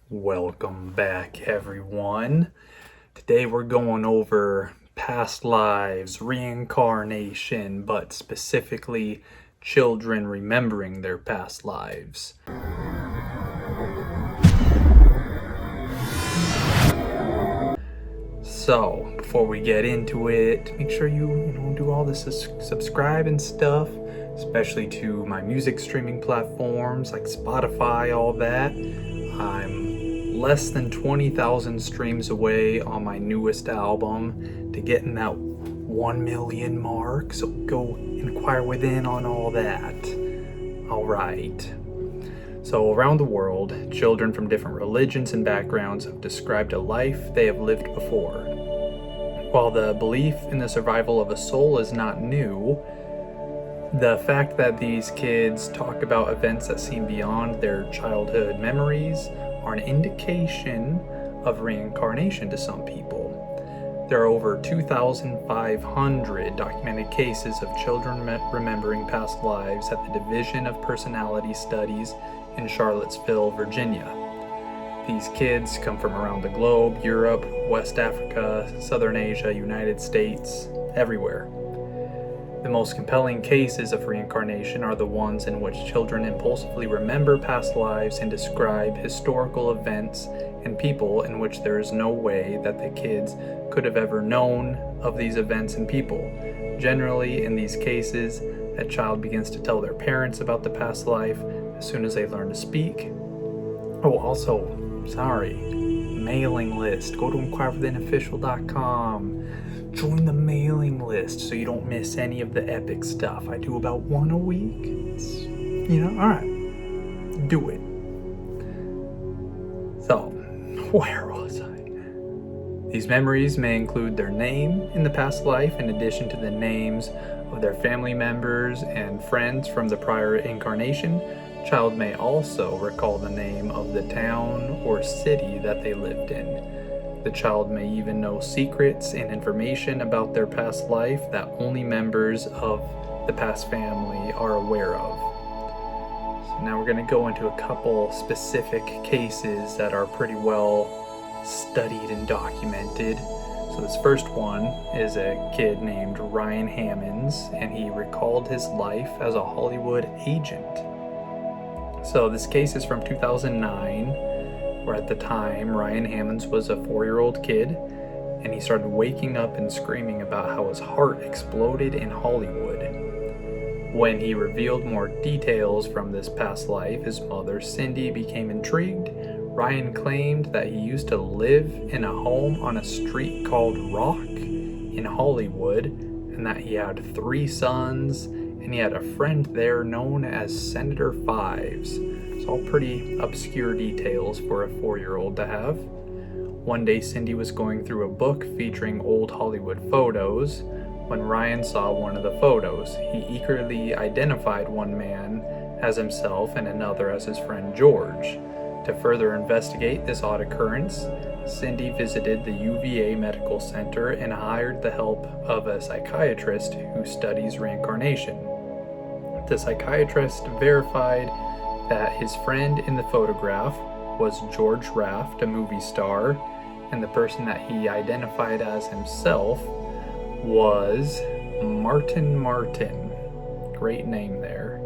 Welcome back, everyone. Today we're going over past lives, reincarnation, but specifically children remembering their past lives. So, before we get into it, make sure you do all this subscribe and stuff, especially to my music streaming platforms like Spotify, all that. I'm less than 20,000 streams away on my newest album to getting that 1 million mark, so go inquire within on all that. All right. So around the world, children from different religions and backgrounds have described a life they have lived before. While the belief in the survival of a soul is not new, the fact that these kids talk about events that seem beyond their childhood memories are an indication of reincarnation to some people. There are over 2,500 documented cases of children remembering past lives at the Division of Personality Studies in Charlottesville, Virginia. These kids come from around the globe: Europe, West Africa, Southern Asia, United States, everywhere. The most compelling cases of reincarnation are the ones in which children impulsively remember past lives and describe historical events and people in which there is no way that the kids could have ever known of these events and people. Generally, in these cases, a child begins to tell their parents about the past life as soon as they learn to speak. Oh, also, mailing list. Go to inquirewithinofficial.com. Join the mailing list so you don't miss any of the epic stuff. I do about one a week. Alright. Do it. So, where was I? These memories may include their name in the past life, in addition to the names of their family members and friends from the prior incarnation. Child may also recall the name of the town or city that they lived in. The child may even know secrets and information about their past life that only members of the past family are aware of. So now we're going to go into a couple specific cases that are pretty well studied and documented. So this first one is a kid named Ryan Hammons, and he recalled his life as a Hollywood agent. So this case is from 2009, where at the time Ryan Hammons was a 4-year-old kid, and he started waking up and screaming about how his heart exploded in Hollywood. When he revealed more details from this past life, his mother, Cindy, became intrigued. Ryan claimed that he used to live in a home on a street called Rock in Hollywood, and that he had 3 sons, and he had a friend there known as Senator Fives. It's all pretty obscure details for a 4-year-old to have. One day, Cindy was going through a book featuring old Hollywood photos when Ryan saw one of the photos. He eagerly identified one man as himself and another as his friend George. To further investigate this odd occurrence, Cindy visited the UVA Medical Center and hired the help of a psychiatrist who studies reincarnation. The psychiatrist verified that his friend in the photograph was George Raft, a movie star, and the person that he identified as himself was Martin. Great name there.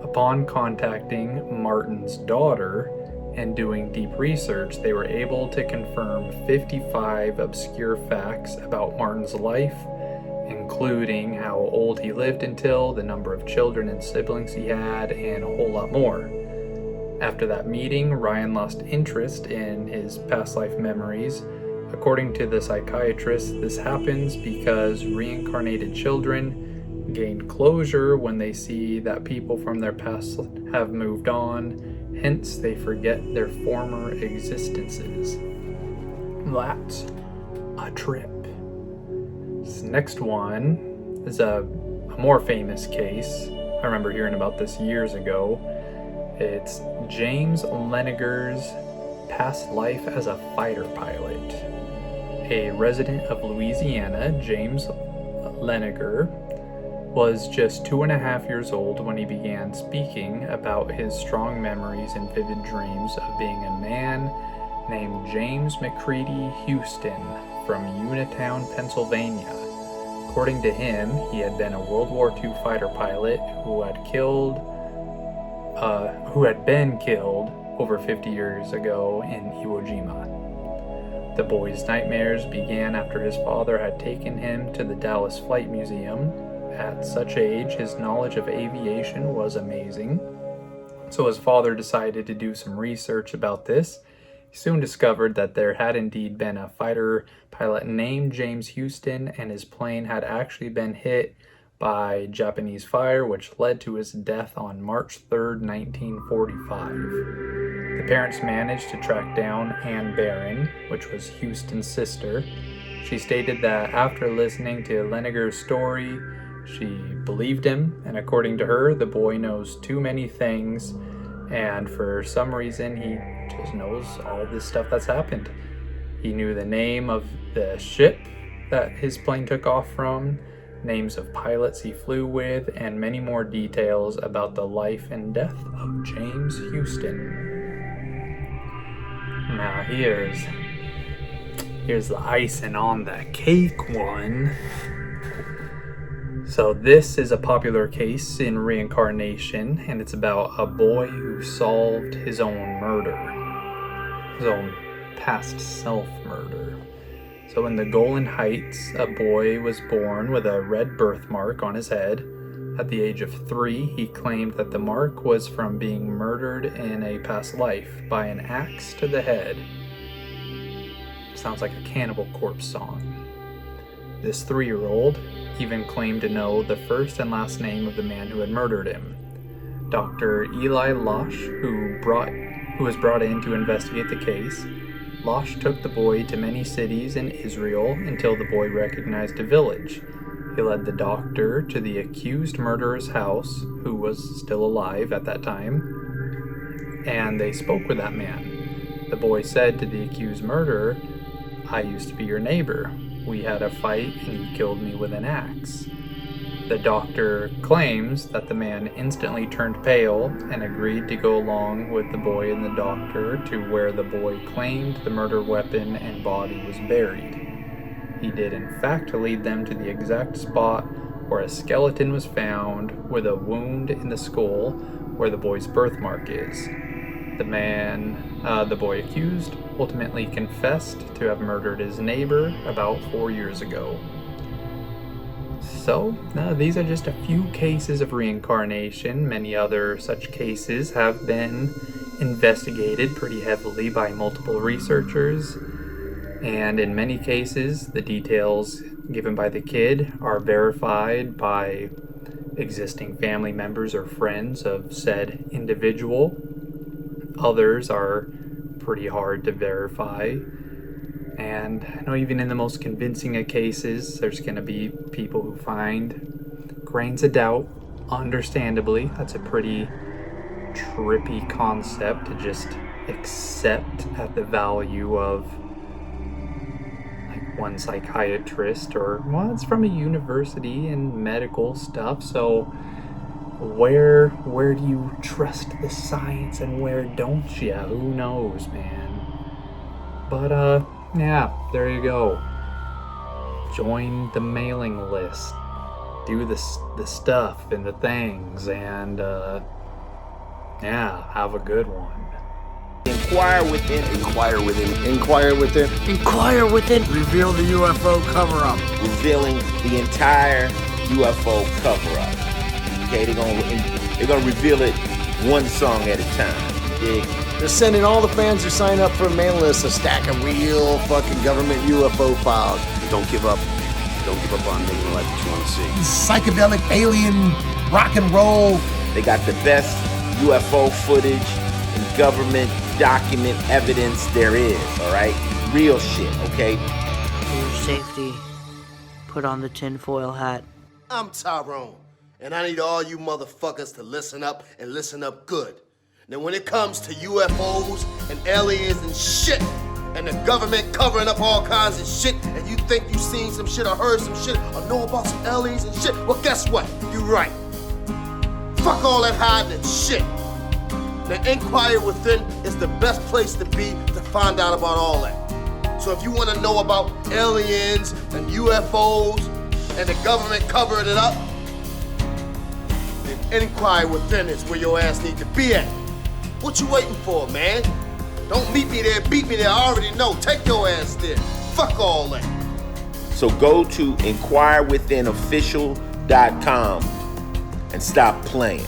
Upon contacting Martin's daughter and doing deep research, they were able to confirm 55 obscure facts about Martin's life, including how old he lived until, the number of children and siblings he had, and a whole lot more. After that meeting, Ryan lost interest in his past life memories. According to the psychiatrist, this happens because reincarnated children gain closure when they see that people from their past have moved on, hence they forget their former existences. That's a trip. This next one is a more famous case. I remember hearing about this years ago. It's James Leininger's past life as a fighter pilot. A resident of Louisiana, James Leininger was just 2.5 years old when he began speaking about his strong memories and vivid dreams of being a man named James McCready Houston from Uniontown, Pennsylvania. According to him, he had been a World War II fighter pilot who had been killed over 50 years ago in Iwo Jima. The boy's nightmares began after his father had taken him to the Dallas Flight Museum. At such age, his knowledge of aviation was amazing. So his father decided to do some research about this. He soon discovered that there had indeed been a fighter pilot named James Houston, and his plane had actually been hit by Japanese fire, which led to his death on March 3rd, 1945. The parents managed to track down Ann Barron, which was Houston's sister. She stated that after listening to Leininger's story, she believed him, and according to her, the boy knows too many things, and for some reason he just knows all this stuff that's happened. He knew the name of the ship that his plane took off from, names of pilots he flew with, and many more details about the life and death of James Houston. Now here's the icing on the cake one. So this is a popular case in Reincarnation, and it's about a boy who solved his own murder, his own past self-murder. So in the Golan Heights, a boy was born with a red birthmark on his head. At the age of 3, he claimed that the mark was from being murdered in a past life by an axe to the head. Sounds like a Cannibal Corpse song. This 3-year-old even claimed to know the first and last name of the man who had murdered him. Dr. Eli Losh, who was brought in to investigate the case, Losh took the boy to many cities in Israel until the boy recognized a village. He led the doctor to the accused murderer's house, who was still alive at that time, and they spoke with that man. The boy said to the accused murderer, "I used to be your neighbor. We had a fight and you killed me with an axe." The doctor claims that the man instantly turned pale and agreed to go along with the boy and the doctor to where the boy claimed the murder weapon and body was buried. He did in fact lead them to the exact spot where a skeleton was found with a wound in the skull where the boy's birthmark is. The boy accused, ultimately confessed to have murdered his neighbor about 4 years ago. So, these are just a few cases of reincarnation. Many other such cases have been investigated pretty heavily by multiple researchers, and in many cases, the details given by the kid are verified by existing family members or friends of said individual. Others are pretty hard to verify. And I know even in the most convincing of cases, there's going to be people who find grains of doubt. Understandably, that's a pretty trippy concept to just accept at the value of like one psychiatrist, or, well, it's from a university and medical stuff, so where do you trust the science and where don't you? Who knows, man? But yeah, there you go. Join the mailing list. Do the stuff and the things, and yeah, have a good one. Inquire within. Inquire within. Inquire within. Inquire within. Reveal the UFO cover-up. Revealing the entire UFO cover-up. Okay, they're gonna reveal it one song at a time. Dig? They're sending all the fans who sign up for a mailing list a stack of real fucking government UFO files. Don't give up. Don't give up on living the life that you want to see. Psychedelic, alien, rock and roll. They got the best UFO footage and government document evidence there is, all right? Real shit, okay? For your safety, put on the tinfoil hat. I'm Tyrone, and I need all you motherfuckers to listen up and listen up good. Now when it comes to UFOs and aliens and shit, and the government covering up all kinds of shit, and you think you seen some shit or heard some shit or know about some aliens and shit, well, guess what? You're right. Fuck all that hiding and shit. The inquiry within is the best place to be to find out about all that. So if you want to know about aliens and UFOs and the government covering it up, then inquiry within is where your ass need to be at. What you waiting for, man? Don't meet me there, beat me there, I already know. Take your ass there. Fuck all that. So go to inquirewithinofficial.com and stop playing.